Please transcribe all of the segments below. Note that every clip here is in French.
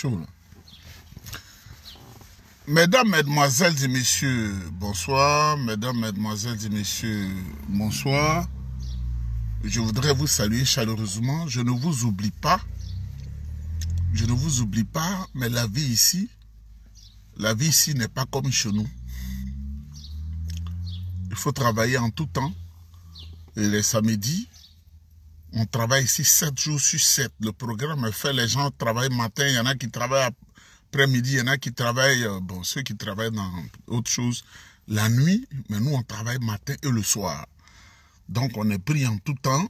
chaud là. Mesdames, Mesdemoiselles et Messieurs, bonsoir. Mesdames, Mesdemoiselles et Messieurs, bonsoir. Je voudrais vous saluer chaleureusement. Je ne vous oublie pas. Je ne vous oublie pas, mais la vie ici n'est pas comme chez nous. Il faut travailler en tout temps. Et les samedis, on travaille ici 7 jours sur 7. Le programme est fait, les gens travaillent matin, il y en a qui travaillent après-midi, il y en a qui travaillent, bon, ceux qui travaillent dans autre chose, la nuit, mais nous on travaille matin et le soir. Donc on est pris en tout temps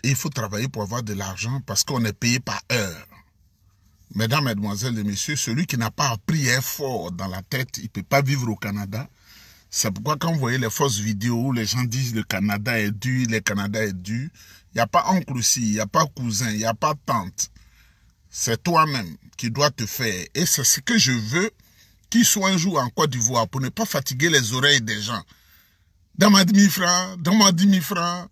et il faut travailler pour avoir de l'argent parce qu'on est payé par heure. Mesdames, Mesdemoiselles et Messieurs, celui qui n'a pas appris fort dans la tête, il ne peut pas vivre au Canada. C'est pourquoi quand vous voyez les fausses vidéos où les gens disent le Canada est dur, le Canada est dur, il n'y a pas oncle aussi, il n'y a pas cousin, il n'y a pas tante. C'est toi-même qui dois te faire. Et c'est ce que je veux qu'il soit un jour en Côte d'Ivoire pour ne pas fatiguer les oreilles des gens. Donne-moi 10 000 francs, donne-moi 10 000 francs.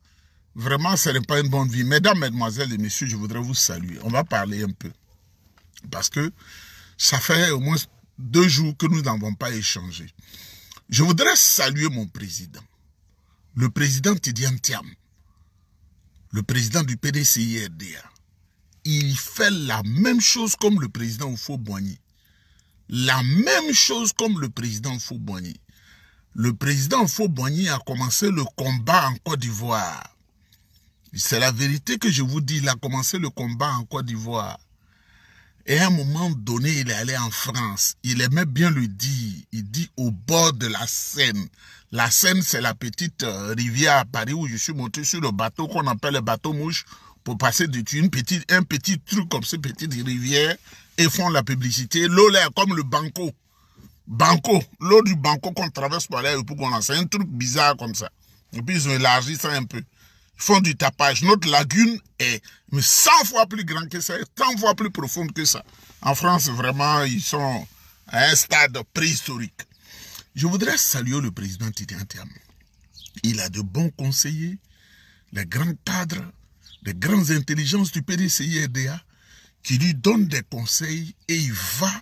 Vraiment, ce n'est pas une bonne vie. Mesdames, Mesdemoiselles et Messieurs, je voudrais vous saluer. On va parler un peu. Parce que ça fait au moins 2 jours que nous n'avons pas échangé. Je voudrais saluer mon président. Le président Tidiane Thiam. Le président du PDCI-RDA. Il fait la même chose comme le président Houphouët-Boigny. La même chose comme le président Houphouët-Boigny. Le président Houphouët-Boigny a commencé le combat en Côte d'Ivoire. C'est la vérité que je vous dis, il a commencé le combat en Côte d'Ivoire. Et à un moment donné, il est allé en France. Il aimait bien le dire. Il dit au bord de la Seine. La Seine, c'est la petite rivière à Paris où je suis monté sur le bateau qu'on appelle le bateau mouche pour passer un petit truc comme cette petite rivière et font la publicité. L'eau là est comme le banco. Banco. L'eau du banco qu'on traverse par là pour qu'on lance. C'est un truc bizarre comme ça. Et puis ils ont élargi ça un peu. Ils font du tapage. Notre lagune est 100 fois plus grande que ça, 100 fois plus profonde que ça. En France, vraiment, ils sont à un stade préhistorique. Je voudrais saluer le président Tidiane Thiam. Il a de bons conseillers, les grands cadres, les grandes intelligences du PDCI-RDA qui lui donnent des conseils et il va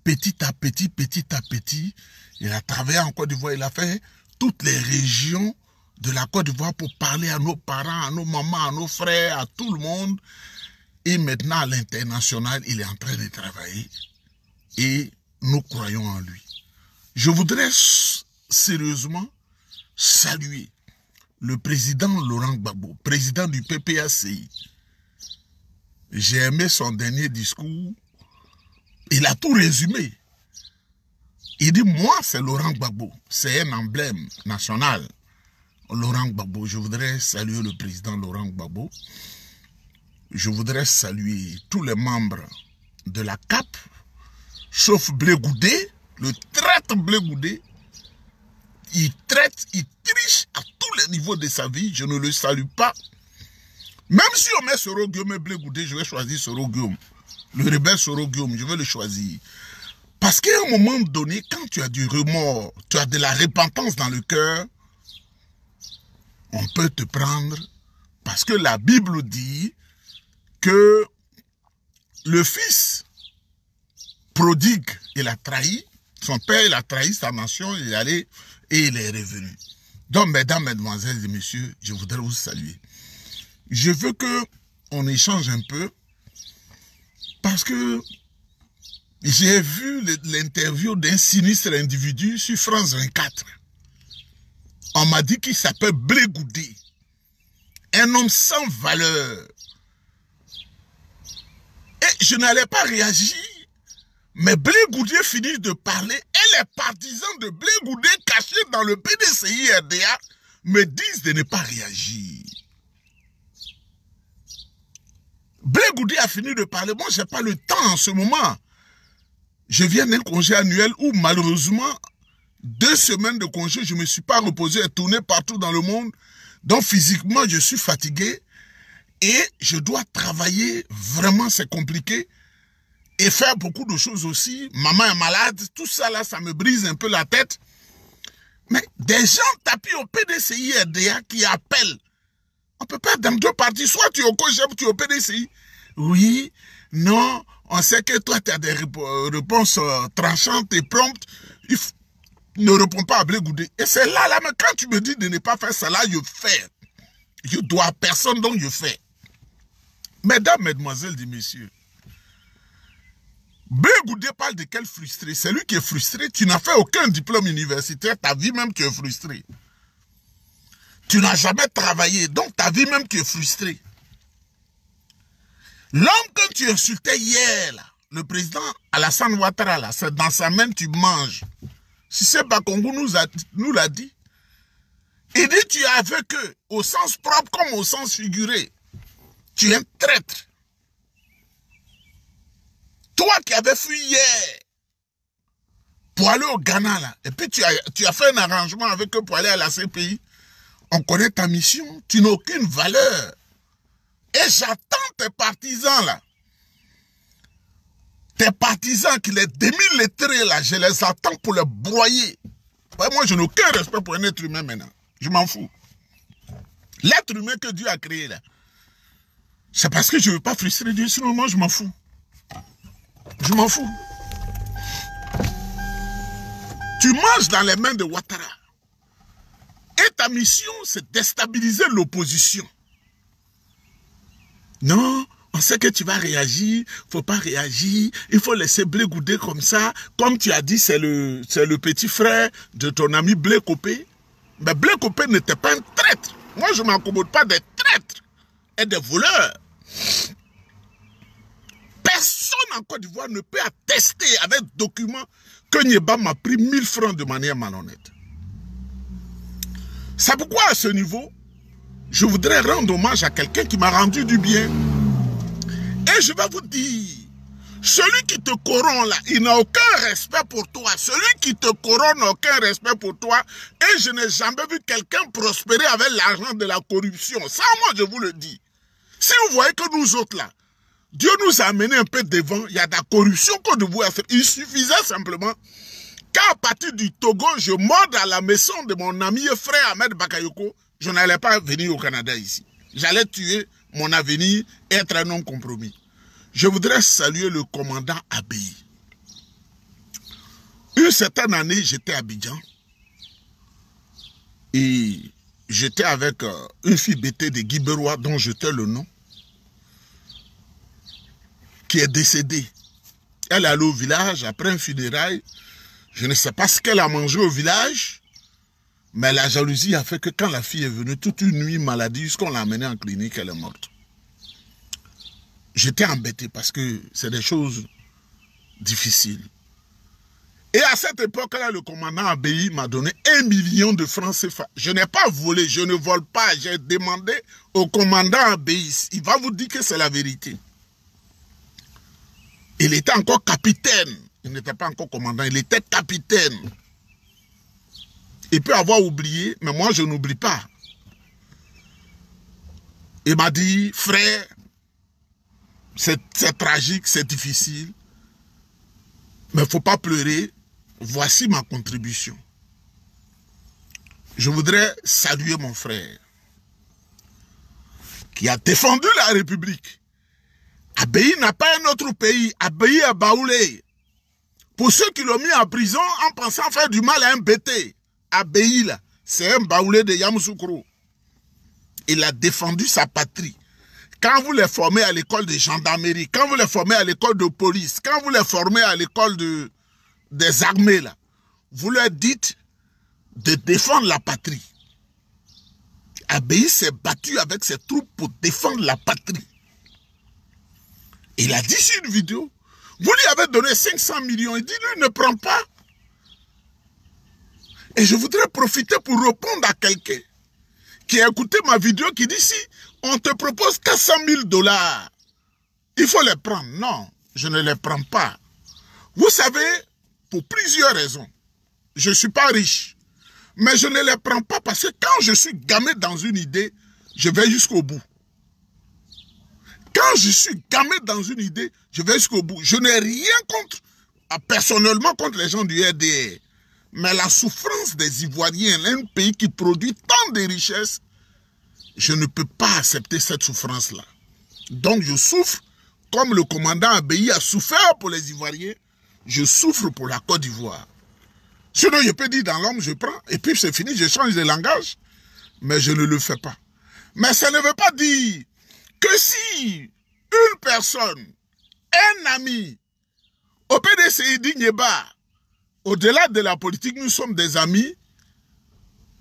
petit à petit. Il a travaillé en Côte d'Ivoire, il a fait toutes les régions de la Côte d'Ivoire pour parler à nos parents, à nos mamans, à nos frères, à tout le monde. Et maintenant, à l'international, il est en train de travailler. Et nous croyons en lui. Je voudrais sérieusement saluer le président Laurent Gbagbo, président du PPACI. J'ai aimé son dernier discours. Il a tout résumé. Il dit, moi, c'est Laurent Gbagbo. C'est un emblème national. Laurent Gbagbo, je voudrais saluer le président Laurent Gbagbo. Je voudrais saluer tous les membres de la CAP, sauf Blé Goudé, le traître Blé Goudé. Il traite, il triche à tous les niveaux de sa vie. Je ne le salue pas. Même si on met Soro Guillaume et Blé Goudé, je vais choisir Soro Guillaume. Le rebelle Soro Guillaume, je vais le choisir. Parce qu'à un moment donné, quand tu as du remords, tu as de la repentance dans le cœur, on peut te prendre parce que la Bible dit que le fils prodigue, il a trahi, son père, il a trahi sa nation, il est allé et il est revenu. Donc, mesdames, mesdemoiselles et messieurs, je voudrais vous saluer. Je veux qu'on échange un peu parce que j'ai vu l'interview d'un sinistre individu sur France 24. On m'a dit qu'il s'appelle Blé Goudé. Un homme sans valeur. Et je n'allais pas réagir. Mais Blé Goudé finit de parler et les partisans de Blé Goudé cachés dans le PDCI-RDA me disent de ne pas réagir. Blé Goudé a fini de parler. Moi, je n'ai pas le temps en ce moment. Je viens d'un congé annuel où malheureusement, 2 semaines de congé, je ne me suis pas reposé et tourné partout dans le monde. Donc physiquement, je suis fatigué et je dois travailler. Vraiment, c'est compliqué. Et faire beaucoup de choses aussi. Maman est malade. Tout ça là, ça me brise un peu la tête. Mais des gens tapis au PDCI-RDA qui appellent. On ne peut pas être dans 2 parties. Soit tu es au COGEP, tu es au PDCI. Oui, non, On sait que toi, tu as des réponses tranchantes et promptes. Ne réponds pas à Blé Goudé. Et c'est là, mais quand tu me dis de ne pas faire ça, là, je fais. Je dois à personne, donc je fais. Mesdames, mesdemoiselles et messieurs, Blé Goudé parle de quel frustré? C'est lui qui est frustré. Tu n'as fait aucun diplôme universitaire, ta vie même tu es frustré. Tu n'as jamais travaillé, donc ta vie même tu es frustré. L'homme que tu insultais hier, là, le président Alassane Ouattara, c'est dans sa main tu manges. Si c'est Bakongo nous l'a dit. Il dit tu es avec eux, au sens propre comme au sens figuré. Tu es un traître. Toi qui avais fui hier pour aller au Ghana, là, et puis tu as fait un arrangement avec eux pour aller à la CPI, on connaît ta mission, tu n'as aucune valeur. Et j'attends tes partisans, là. Tes partisans qui les demi-lettrés, là, je les attends pour les broyer. Ouais, moi, je n'ai aucun respect pour un être humain maintenant. Je m'en fous. L'être humain que Dieu a créé, là, c'est parce que je ne veux pas frustrer Dieu, sinon moi, je m'en fous. Je m'en fous. Tu manges dans les mains de Ouattara. Et ta mission, c'est déstabiliser l'opposition. Non, on sait que tu vas réagir, il ne faut pas réagir, il faut laisser Blé Goudé comme ça. Comme tu as dit, c'est le petit frère de ton ami Blé Copé. Mais Blé Copé n'était pas un traître. Moi, je ne m'accommode pas des traîtres et des voleurs. Personne en Côte d'Ivoire ne peut attester avec document que Nyeba m'a pris 1000 francs de manière malhonnête. C'est pourquoi à ce niveau, je voudrais rendre hommage à quelqu'un qui m'a rendu du bien. Et je vais vous dire, celui qui te corrompt là, il n'a aucun respect pour toi. Celui qui te corrompt n'a aucun respect pour toi. Et je n'ai jamais vu quelqu'un prospérer avec l'argent de la corruption. Ça, moi, je vous le dis. Si vous voyez que nous autres là, Dieu nous a amené un peu devant, il y a de la corruption qu'on devait faire. Il suffisait simplement qu'à partir du Togo, je morde à la maison de mon ami et frère Ahmed Bakayoko, je n'allais pas venir au Canada ici. J'allais tuer mon avenir et être un homme compromis. Je voudrais saluer le commandant Abey. Une certaine année, j'étais à Abidjan. Et j'étais avec une fille bêtée de Guibérois dont je tais le nom, qui est décédée. Elle est allée au village après un funérail. Je ne sais pas ce qu'elle a mangé au village, mais la jalousie a fait que quand la fille est venue, toute une nuit maladie, jusqu'on l'a amenée en clinique, elle est morte. J'étais embêté parce que c'est des choses difficiles. Et à cette époque-là, le commandant Abey m'a donné 1 million de francs CFA. Je n'ai pas volé, je ne vole pas. J'ai demandé au commandant Abey. Il va vous dire que c'est la vérité. Il était encore capitaine. Il n'était pas encore commandant, il était capitaine. Il peut avoir oublié, mais moi je n'oublie pas. Il m'a dit, frère, c'est tragique, c'est difficile, mais il ne faut pas pleurer. Voici ma contribution. Je voudrais saluer mon frère qui a défendu la République. Abey n'a pas un autre pays. Abey est Baoulé. Pour ceux qui l'ont mis en prison en pensant faire du mal à un bêté, Abey là, c'est un Baoulé de Yamoussoukro. Il a défendu sa patrie. Quand vous les formez à l'école de gendarmerie, quand vous les formez à l'école de police, quand vous les formez à l'école des armées, là, vous leur dites de défendre la patrie. Abey s'est battu avec ses troupes pour défendre la patrie. Il a dit sur une vidéo, vous lui avez donné 500 millions, il dit, lui ne prend pas. Et je voudrais profiter pour répondre à quelqu'un qui a écouté ma vidéo, qui dit, si on te propose 400 000 $, il faut les prendre. Non, je ne les prends pas. Vous savez, pour plusieurs raisons, je ne suis pas riche, mais je ne les prends pas parce que quand je suis gamé dans une idée, je vais jusqu'au bout. Quand je suis gamé dans une idée, je vais jusqu'au bout. Je n'ai rien contre, personnellement contre les gens du RDR. Mais la souffrance des Ivoiriens, un pays qui produit tant de richesses, je ne peux pas accepter cette souffrance-là. Donc je souffre Comme le commandant Abéi a souffert pour les Ivoiriens, je souffre pour la Côte d'Ivoire. Sinon, je peux dire dans l'homme, je prends, et puis c'est fini, je change de langage. Mais je ne le fais pas. Mais ça ne veut pas dire que si une personne, un ami, au PDCI dit Nyeba, au-delà de la politique, nous sommes des amis,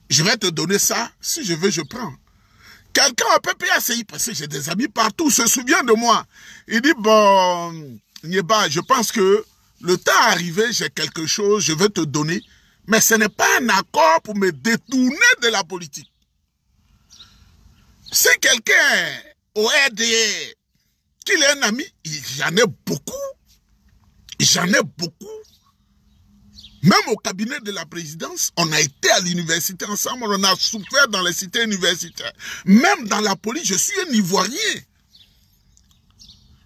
je vais te donner ça, si je veux, je prends. Quelqu'un au PPACI, parce que j'ai des amis partout, se souvient de moi. Il dit, bon, Nyeba, je pense que le temps est arrivé, j'ai quelque chose, je vais te donner. Mais ce n'est pas un accord pour me détourner de la politique. Si quelqu'un au RDA, qu'il est un ami, j'en ai beaucoup. J'en ai beaucoup. Même au cabinet de la présidence, on a été à l'université ensemble, on a souffert dans les cités universitaires. Même dans la police, je suis un Ivoirien.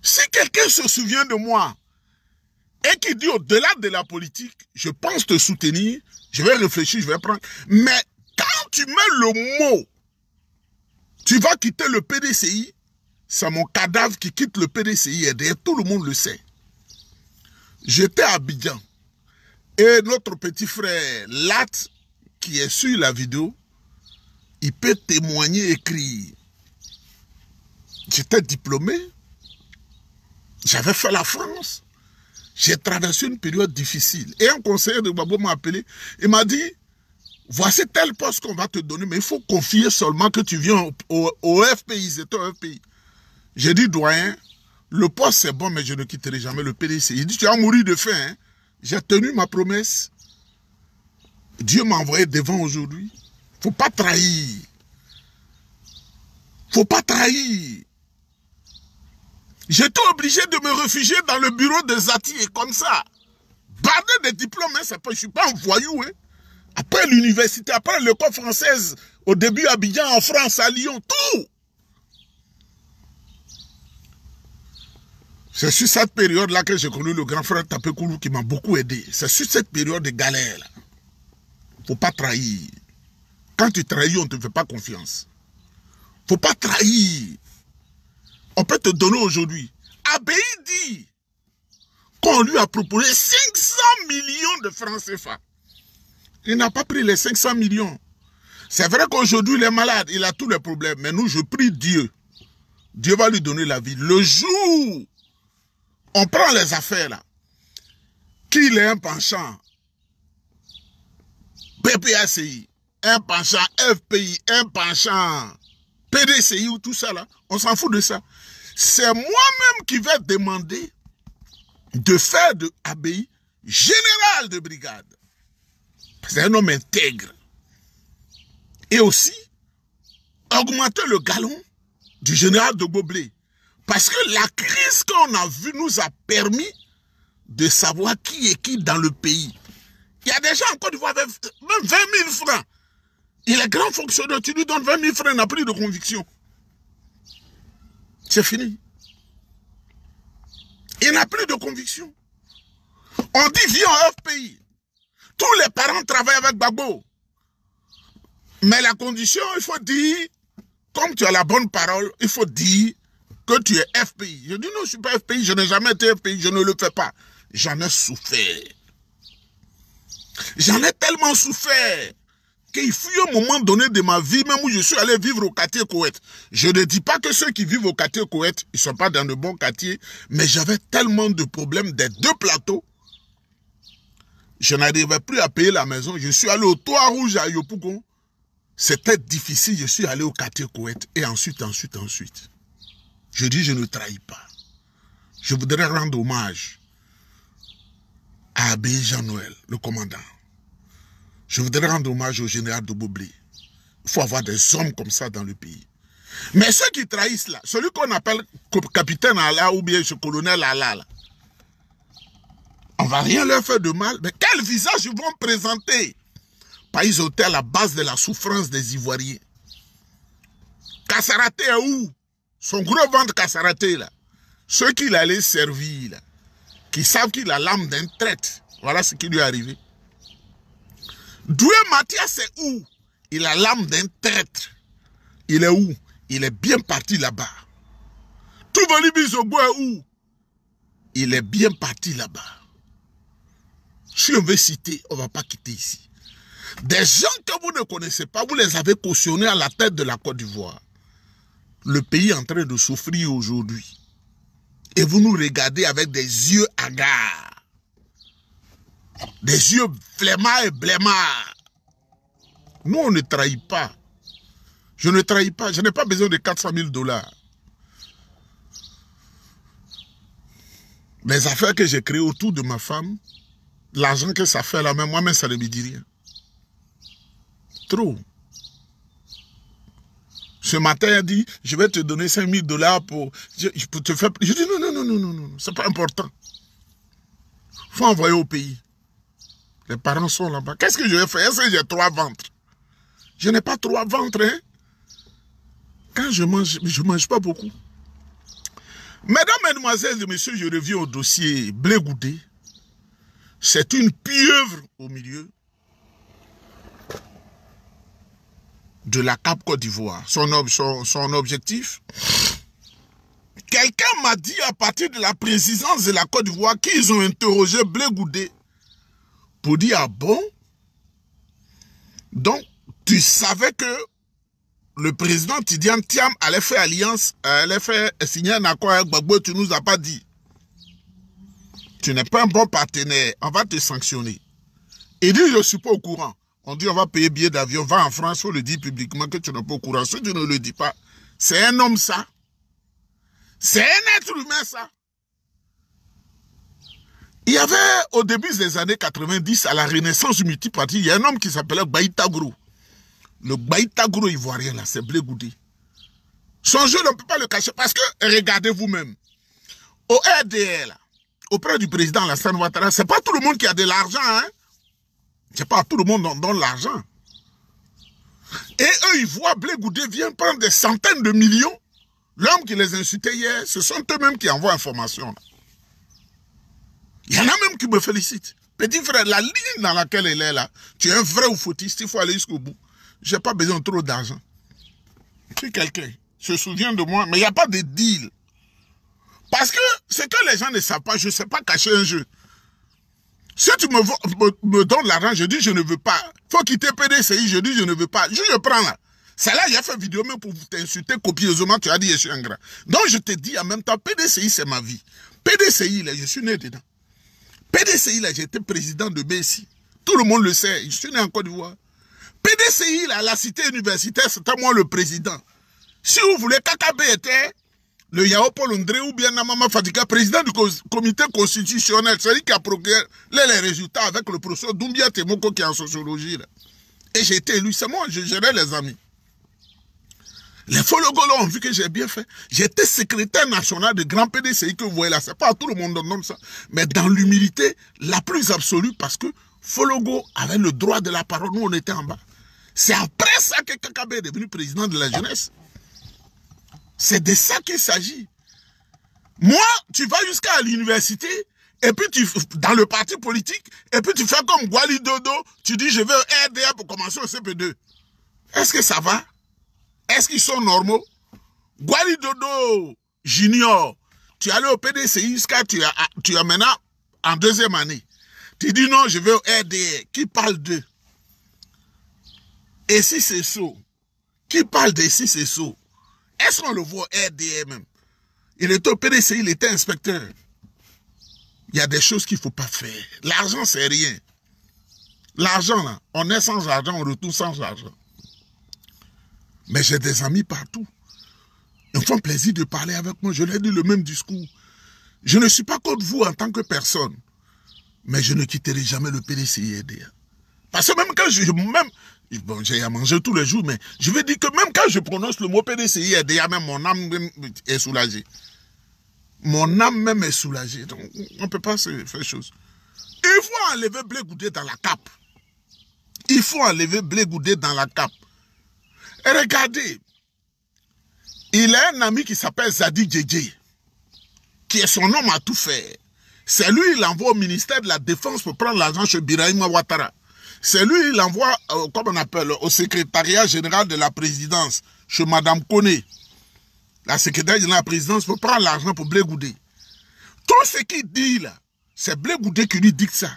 Si quelqu'un se souvient de moi et qui dit au-delà de la politique, je pense te soutenir, je vais réfléchir, je vais prendre. Mais quand tu mets le mot, tu vas quitter le PDCI, c'est mon cadavre qui quitte le PDCI et derrière, tout le monde le sait. J'étais à Abidjan. Et notre petit frère Lat, qui est sur la vidéo, il peut témoigner, écrire. J'étais diplômé. J'avais fait la France. J'ai traversé une période difficile. Et un conseiller de Gbagbo m'a appelé. Il m'a dit, voici tel poste qu'on va te donner, mais il faut confier seulement que tu viens au FPI. C'était un FPI. J'ai dit, doyen, le poste c'est bon, mais je ne quitterai jamais le PDC. Il dit, tu vas mourir de faim. Hein? J'ai tenu ma promesse. Dieu m'a envoyé devant aujourd'hui. Il ne faut pas trahir. Il ne faut pas trahir. J'étais obligé de me réfugier dans le bureau de Zati et comme ça. Bardé des diplômes, hein, je ne suis pas un voyou. Hein. Après l'université, après l'école française, au début à Abidjan, en France, à Lyon, tout. C'est sur cette période-là que j'ai connu le grand frère Tapé Koulou qui m'a beaucoup aidé. C'est sur cette période de galère. Il ne faut pas trahir. Quand tu trahis, on ne te fait pas confiance. Il ne faut pas trahir. On peut te donner aujourd'hui. Abéi dit qu'on lui a proposé 500 millions de francs CFA. Il n'a pas pris les 500 millions. C'est vrai qu'aujourd'hui, il est malade, il a tous les problèmes. Mais nous, je prie Dieu. Dieu va lui donner la vie. Le jour, on prend les affaires là. Qu'il ait un penchant PPACI, un penchant FPI, un penchant PDCI ou tout ça là, on s'en fout de ça. C'est moi-même qui vais demander de faire de Abéi général de brigade. C'est un homme intègre. Et aussi, augmenter le galon du général de Goblé. Parce que la crise qu'on a vue nous a permis de savoir qui est qui dans le pays. Il y a des gens en Côte d'Ivoire, même 20 000 francs. Il est grand fonctionnaire, tu lui donnes 20 000 francs, il n'a plus de conviction. C'est fini. Il n'a plus de conviction. On dit viens au FPI. Tous les parents travaillent avec Gbagbo. Mais la condition, il faut dire, comme tu as la bonne parole, il faut dire que tu es FPI. Je dis non, je ne suis pas FPI, je n'ai jamais été FPI, je ne le fais pas. J'en ai souffert. J'en ai tellement souffert qu'il fut un moment donné de ma vie, même où je suis allé vivre au quartier Koweït. Je ne dis pas que ceux qui vivent au quartier Koweït, ils ne sont pas dans de bons quartiers, mais j'avais tellement de problèmes des deux plateaux. Je n'arrivais plus à payer la maison. Je suis allé au Toit Rouge à Yopougon. C'était difficile, je suis allé au quartier Koweït et ensuite. Je dis, je ne trahis pas. Je voudrais rendre hommage à Abéi Jean-Noël, le commandant. Je voudrais rendre hommage au général de Goblé. Il faut avoir des hommes comme ça dans le pays. Mais ceux qui trahissent là, celui qu'on appelle capitaine Allah ou bien ce colonel Allah, là, on ne va rien leur faire de mal. Mais quel visage ils vont présenter? Pas ils étaient à la base de la souffrance des Ivoiriens. Kassaraté est où? Son gros ventre Kassaraté là. Ceux qui l'allaient servir là, qui savent qu'il a l'âme d'un traître. Voilà ce qui lui est arrivé. Doué Mathias c'est où? Il a l'âme d'un traître. Il est où? Il est bien parti là-bas. Touvali Bizogbo est où? il est bien parti là-bas. Si on veut citer, on ne va pas quitter ici. Des gens que vous ne connaissez pas, vous les avez cautionnés à la tête de la Côte d'Ivoire. Le pays est en train de souffrir aujourd'hui. Et vous nous regardez avec des yeux hagards. Des yeux flemmards et blémards. Nous, on ne trahit pas. Je ne trahis pas. Je n'ai pas besoin de 400 000 $. Les affaires que j'ai créées autour de ma femme, l'argent que ça fait là, même moi-même, ça ne me dit rien. Trop. Ce matin, il a dit, je vais te donner 5 000 $ pour te faire... Je dis, non, c'est pas important. Il faut envoyer au pays. Les parents sont là-bas. Qu'est-ce que je vais faire? Est-ce que j'ai 3 ventres? Je n'ai pas 3 ventres, hein. Quand je mange pas beaucoup. Mesdames, mesdemoiselles et messieurs, je reviens au dossier Blé Goudé. C'est une pieuvre au milieu de la CAP Côte d'Ivoire. Son objectif, quelqu'un m'a dit à partir de la présidence de la Côte d'Ivoire qu'ils ont interrogé Blé Goudé pour dire, ah bon? Donc, tu savais que le président Tidiane Thiam allait faire alliance, allait faire signer un accord avec Gbagbo, tu nous as pas dit. Tu n'es pas un bon partenaire, on va te sanctionner. Il dit, je ne suis pas au courant. On dit, on va payer billet d'avion, va en France, il faut le dire publiquement que tu n'es pas au courant. Si tu ne le dis pas, c'est un homme ça. C'est un être humain ça. Il y avait, au début des années 90, à la renaissance du multiparti, il y a un homme qui s'appelait Baïta Gros. Le Baïta Gros ivoirien là, c'est Blé Goudé. Son jeu, on ne peut pas le cacher parce que, regardez vous-même, au RDL, auprès du président Alassane Ouattara, c'est pas tout le monde qui a de l'argent, hein. C'est pas tout le monde qui donne l'argent. Et eux, ils voient Blé Goudé vient prendre des centaines de millions. L'homme qui les insultait hier, ce sont eux-mêmes qui envoient information. Il y en a même qui me félicitent. Petit frère, la ligne dans laquelle elle est là, tu es un vrai ou fautiste, il faut aller jusqu'au bout. Je n'ai pas besoin de trop d'argent. Si quelqu'un se souvient de moi, mais il n'y a pas de deal. Parce que ce que les gens ne savent pas, je ne sais pas cacher un jeu. Si tu me donnes l'argent, je dis je ne veux pas. Il faut quitter PDCI, je dis je ne veux pas. Je prends là. C'est là, il a fait vidéo même pour t'insulter copieusement, tu as dit je suis ingrat. Donc je te dis en même temps, PDCI c'est ma vie. PDCI, là, je suis né dedans. PDCI, là, j'étais président de BSI. Tout le monde le sait, je suis né en Côte d'Ivoire. PDCI, là, la cité universitaire, c'était moi le président. Si vous voulez, KKB était le Yao Paul André ou bien Namama Fadika, président du comité constitutionnel, c'est lui qui a procuré les résultats avec le professeur Doumbia Temoko qui est en sociologie. Là. Et j'ai été élu, c'est moi, je gérais les amis. Les Fologolo ont vu que j'ai bien fait. J'étais secrétaire national de grand PDCI que vous voyez là. C'est pas à tout le monde donne ça. Mais dans l'humilité la plus absolue parce que Fologo avait le droit de la parole. Nous, on était en bas. C'est après ça que KKB est devenu président de la jeunesse. C'est de ça qu'il s'agit. Moi, tu vas jusqu'à l'université et puis tu dans le parti politique et puis tu fais comme Gwali Dodo. Tu dis je veux un RDA pour commencer au CP2. Est-ce que ça va? Est-ce qu'ils sont normaux? Gwali Dodo Junior, tu es allé au PDCI jusqu'à tu as maintenant en 2e année. Tu dis non, je veux au RDA. Qui parle d'eux? Et si c'est ça? Qui parle de si c'est ça? Est-ce qu'on le voit au RDA même? Il était au PDCI, il était inspecteur. Il y a des choses qu'il ne faut pas faire. L'argent, c'est rien. L'argent, là, on est sans argent, on retourne sans argent. Mais j'ai des amis partout. Ils me font plaisir de parler avec moi. Je leur dis le même discours. Je ne suis pas contre vous en tant que personne. Mais je ne quitterai jamais le PDCI RDA. Parce que même quand bon, j'ai à manger tous les jours, mais je veux dire que même quand je prononce le mot PDCI RDA, même mon âme même est soulagée. Mon âme même est soulagée. Donc, on ne peut pas se faire chose. Il faut enlever Blé Goudé dans la cape. Il faut enlever Blé Goudé dans la cape. Et regardez, il a un ami qui s'appelle Zadi Djedje, qui est son homme à tout faire. C'est lui, il l'envoie au ministère de la Défense pour prendre l'argent chez Birahima Ouattara. C'est lui, il l'envoie, comme on appelle, au secrétariat général de la présidence, chez Madame Koné, la secrétaire générale de la présidence, pour prendre l'argent pour Blé Goudé. Tout ce qu'il dit là, c'est Blé Goudé qui lui dicte ça.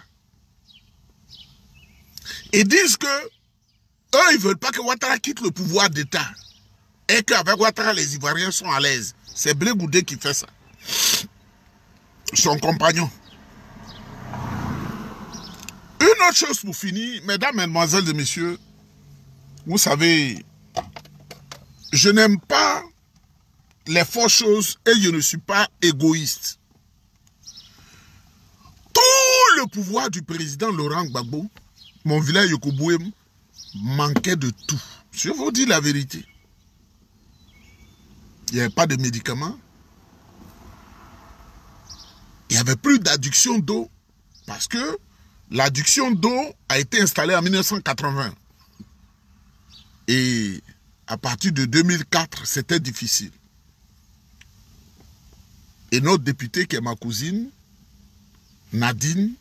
Ils disent que eux, ils ne veulent pas que Ouattara quitte le pouvoir d'État. Et qu'avec Ouattara, les Ivoiriens sont à l'aise. C'est Blé Goudé qui fait ça. Son compagnon. Une autre chose pour finir, mesdames, mesdemoiselles et messieurs, vous savez, je n'aime pas les fausses choses et je ne suis pas égoïste. Tout le pouvoir du président Laurent Gbagbo, mon village Yokobouém, manquait de tout. Je vous dis la vérité. Il n'y avait pas de médicaments. Il n'y avait plus d'adduction d'eau parce que l'adduction d'eau a été installée en 1980. Et à partir de 2004, c'était difficile. Et notre députée, qui est ma cousine, Nadine,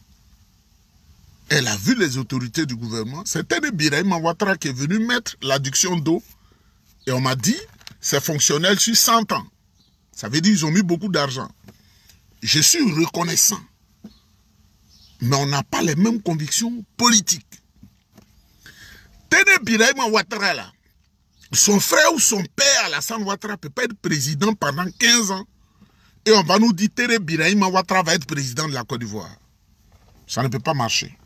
elle a vu les autorités du gouvernement. C'était le Birahim Ouattara qui est venu mettre l'adduction d'eau. Et on m'a dit, c'est fonctionnel sur 100 ans. Ça veut dire qu'ils ont mis beaucoup d'argent. Je suis reconnaissant. Mais on n'a pas les mêmes convictions politiques. Téné Birahim Ouattara là, son frère ou son père, Alassane Ouattara, ne peut pas être président pendant 15 ans. Et on va nous dire que Téné Birahim Ouattara va être président de la Côte d'Ivoire. Ça ne peut pas marcher.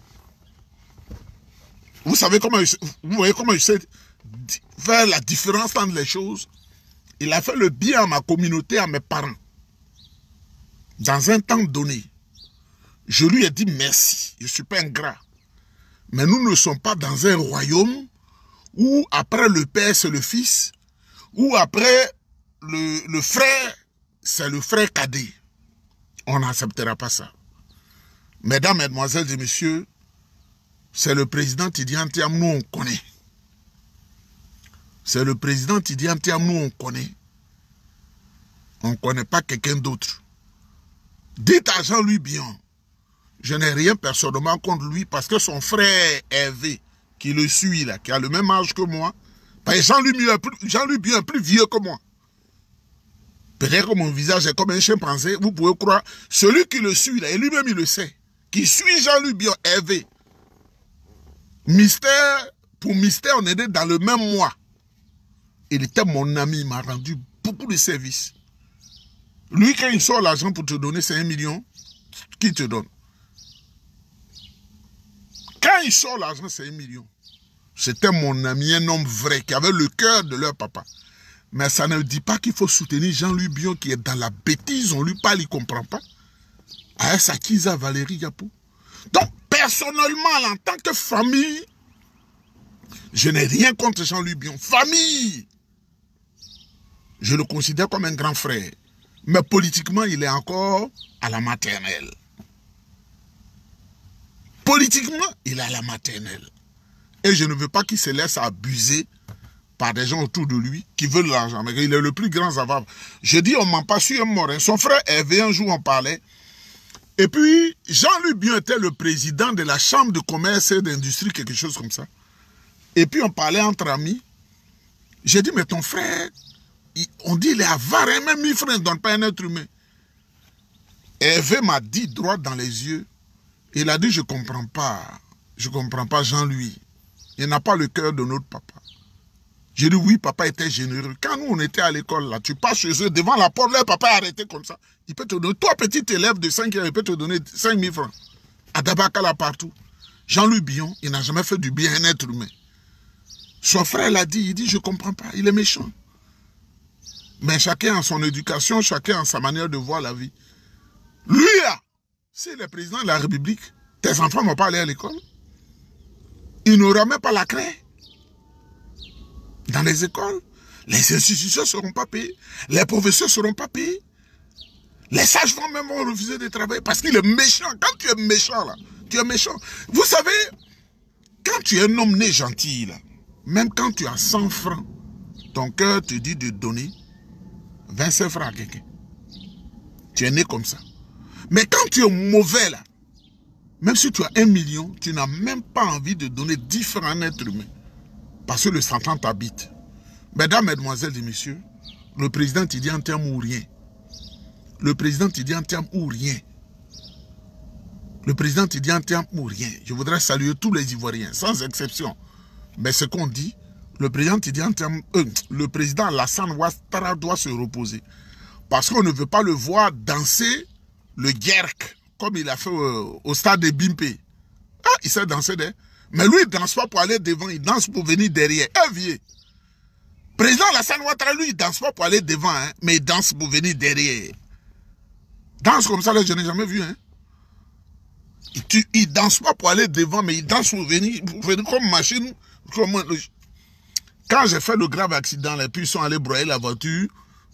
Vous savez comment, vous voyez comment je sais faire la différence entre les choses. Il a fait le bien à ma communauté, à mes parents. Dans un temps donné, je lui ai dit merci. Je ne suis pas ingrat. Mais nous ne sommes pas dans un royaume où après le père, c'est le fils, ou après le frère, c'est le frère cadet. On n'acceptera pas ça. Mesdames, mesdemoiselles et messieurs, c'est le président Tidiane Thiam, nous on connaît. C'est le président Tidiane Thiam, nous on connaît. On ne connaît pas quelqu'un d'autre. Dites à Jean-Louis Bion, je n'ai rien personnellement contre lui parce que son frère Hervé, qui le suit là, qui a le même âge que moi, Jean-Louis Bion est plus vieux que moi. Peut-être que mon visage est comme un chimpanzé, vous pouvez croire. Celui qui le suit là, et lui-même il le sait, qui suit Jean-Louis Bion, Hervé. Mystère, pour Mystère, on était dans le même mois. Il était mon ami, il m'a rendu beaucoup de services. Lui, quand il sort l'argent pour te donner, c'est 1 million. Qui te donne? Quand il sort l'argent, c'est 1 million. C'était mon ami, un homme vrai, qui avait le cœur de leur papa. Mais ça ne dit pas qu'il faut soutenir Jean-Louis Bion, qui est dans la bêtise, on lui parle, il ne comprend pas. À Sakiza, Valérie Yapou. Donc, personnellement, en tant que famille, je n'ai rien contre Jean-Louis Bion. Famille! Je le considère comme un grand frère. Mais politiquement, il est encore à la maternelle. Politiquement, il est à la maternelle. Et je ne veux pas qu'il se laisse abuser par des gens autour de lui qui veulent l'argent. Mais il est le plus grand avare. Je dis, on ne ment pas sur un mort. Son frère Hervé, un jour, on parlait. Et puis, Jean-Louis Bion était le président de la chambre de commerce et d'industrie, quelque chose comme ça. Et puis, on parlait entre amis. J'ai dit, mais ton frère, on dit il est avare, hein, même 1000 francs ne donne pas un être humain. Hervé m'a dit droit dans les yeux. Il a dit, je ne comprends pas Jean-Louis. Il n'a pas le cœur de notre papa. J'ai dit, oui, papa était généreux. Quand nous, on était à l'école, là, tu passes chez eux, devant la porte, leur papa est arrêté comme ça. Il peut te donner, toi, petit élève de 5 ans, il peut te donner 5 000 francs. À Dabakala, partout. Jean-Louis Bion, il n'a jamais fait du bien à un être humain. Son frère l'a dit, il dit, je ne comprends pas, il est méchant. Mais chacun a son éducation, chacun a sa manière de voir la vie. Lui, là, c'est le président de la République. Tes enfants ne vont pas aller à l'école. Il n'aura même pas la craie. Dans les écoles, les institutions ne seront pas payées. Les professeurs ne seront pas payés. Les sages-femmes même vont refuser de travailler parce qu'il est méchant. Quand tu es méchant, là, tu es méchant. Vous savez, quand tu es un homme né gentil, là, même quand tu as 100 francs, ton cœur te dit de donner 25 francs à quelqu'un. Tu es né comme ça. Mais quand tu es mauvais, là, même si tu as 1 million, tu n'as même pas envie de donner 10 francs à un être humain. Parce que le Satan t'habite. Mesdames, mesdemoiselles et messieurs, le président Tidiane Thiam ou rien. le président Tidiane Thiam ou rien. Le président Tidiane Thiam ou rien. Je voudrais saluer tous les Ivoiriens, sans exception. Mais ce qu'on dit, le président Tidiane Thiam, le président Alassane Ouattara doit se reposer. Parce qu'on ne veut pas le voir danser le Gierk, comme il a fait au stade de Bimpe. Ah, il sait danser, mais lui, il ne danse pas pour aller devant, il danse pour venir derrière. Vieux. Président Alassane Ouattara, lui, il ne danse pas pour aller devant, hein, mais il danse pour venir derrière. Danse comme ça, là, je n'ai jamais vu. Hein. Il ne danse pas pour aller devant, mais il danse pour venir comme machine. Quand j'ai fait le grave accident, les puis ils sont allés broyer la voiture,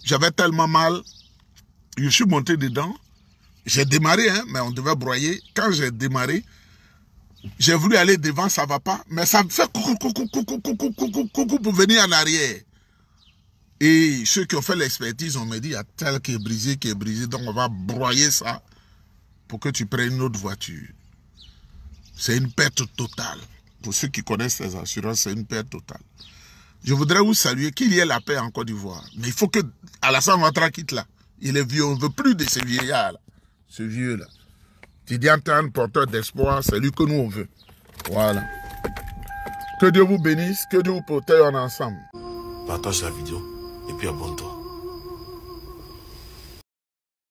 j'avais tellement mal, je suis monté dedans, j'ai démarré, hein, mais on devait broyer. Quand j'ai démarré, j'ai voulu aller devant, ça ne va pas, mais ça me fait coucou pour venir en arrière. Et ceux qui ont fait l'expertise, on m'a dit, il y a tel qui est brisé, donc on va broyer ça pour que tu prennes une autre voiture. C'est une perte totale. Pour ceux qui connaissent les assurances, c'est une perte totale. Je voudrais vous saluer, qu'il y ait la paix en Côte d'Ivoire. Mais il faut que Alassane Ouattara quitte là. Il est vieux, on ne veut plus de ces vieillards-là. Ce vieux-là. Tidiane Thiam, porteur d'espoir, c'est lui que nous on veut. Voilà. Que Dieu vous bénisse, que Dieu vous protège en ensemble. Partage la vidéo et puis abonne-toi.